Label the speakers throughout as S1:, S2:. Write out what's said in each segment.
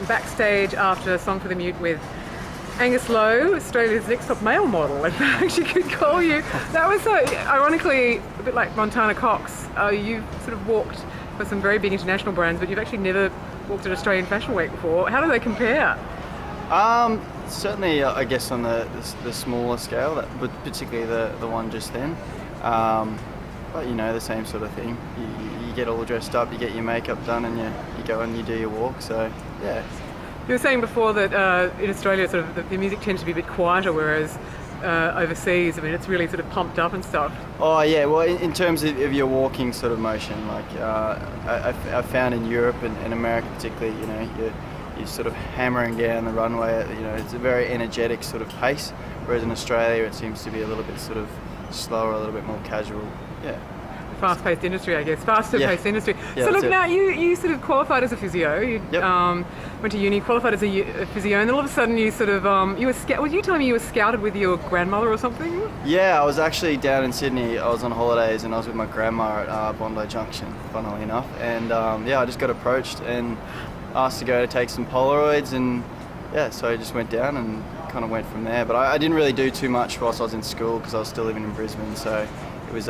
S1: Backstage after Song for the Mute with Angus Low, Australia's next top male model. In fact, you could call you. That was so, ironically, a bit like Montana Cox. You've sort of walked for some very big international brands, but you've actually never walked at Australian Fashion Week before. How do they compare?
S2: Certainly, I guess on the smaller scale, but particularly the one just then. But you know, the same sort of thing. You get all dressed up, you get your makeup done, and you go and you do your walk. So yeah.
S1: You were saying before that in Australia, sort of the music tends to be a bit quieter, whereas overseas, I mean, it's really sort of pumped up and stuff.
S2: Oh yeah, well, in terms of your walking sort of motion, like I found in Europe and America particularly, you know, you're sort of hammering down the runway. You know, it's a very energetic sort of pace, whereas in Australia it seems to be a little bit sort of slower, a little bit more casual. Yeah.
S1: Fast-paced industry, I guess. Faster-paced industry.
S2: Yeah,
S1: so look, now you sort of qualified as a physio. You went to uni, qualified as a physio, and then all of a sudden you sort of you were were you telling me you were scouted with your grandmother or something?
S2: Yeah, I was actually down in Sydney. I was on holidays and I was with my grandma at Bondi Junction, funnily enough. And yeah, I just got approached and asked to go to take some Polaroids, and yeah, so I just went down and kind of went from there. But I didn't really do too much whilst I was in school because I was still living in Brisbane. So it was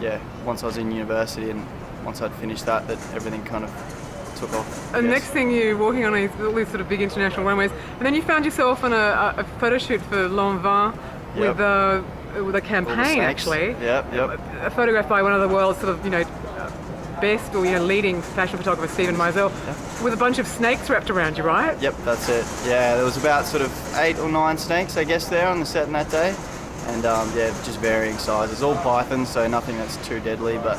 S2: yeah, once I was in university and once I'd finished that everything kind of took off.
S1: And next thing you're walking on all these sort of big international runways, and then you found yourself on a photo shoot for L'Envin with a campaign actually.
S2: Yep.
S1: A photograph by one of the world's sort of, you know, best or, you know, leading fashion photographer, Stephen Meisel, with a bunch of snakes wrapped around you, right?
S2: Yep, that's it. Yeah, there was about sort of 8 or 9 snakes, I guess, there on the set in that day. And yeah, just varying sizes, all pythons, so nothing that's too deadly, but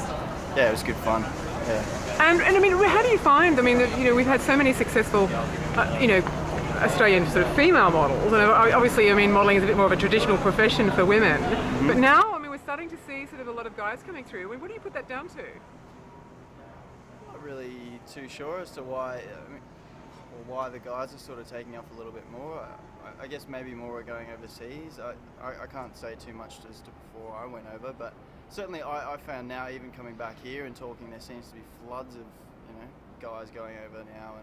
S2: yeah, it was good fun. Yeah.
S1: And I mean, how do you find? I mean, you know, we've had so many successful, you know, Australian sort of female models, and obviously, I mean, modelling is a bit more of a traditional profession for women. Mm-hmm. But now, I mean, we're starting to see sort of a lot of guys coming through. I mean, what do you put that down to?
S2: Not really too sure as to why. Why the guys are sort of taking off a little bit more. I guess maybe more are going overseas. I can't say too much as to before I went over, but certainly I found now, even coming back here and talking, there seems to be floods of, you know, guys going over now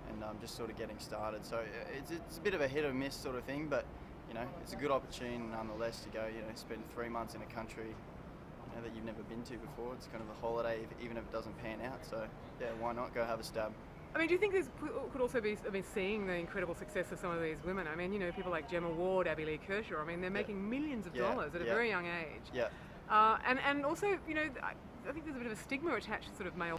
S2: and just sort of getting started. So it's a bit of a hit or miss sort of thing, but you know, it's a good opportunity nonetheless to go, you know, spend 3 months in a country, you know, that you've never been to before. It's kind of a holiday, even if it doesn't pan out. So yeah, why not go have a stab?
S1: I mean, do you think this could also be, I mean, seeing the incredible success of some of these women? I mean, you know, people like Gemma Ward, Abby Lee Kershaw, I mean, they're making millions of dollars at a very young age.
S2: Yeah.
S1: And also, you know, I think there's a bit of a stigma attached to sort of male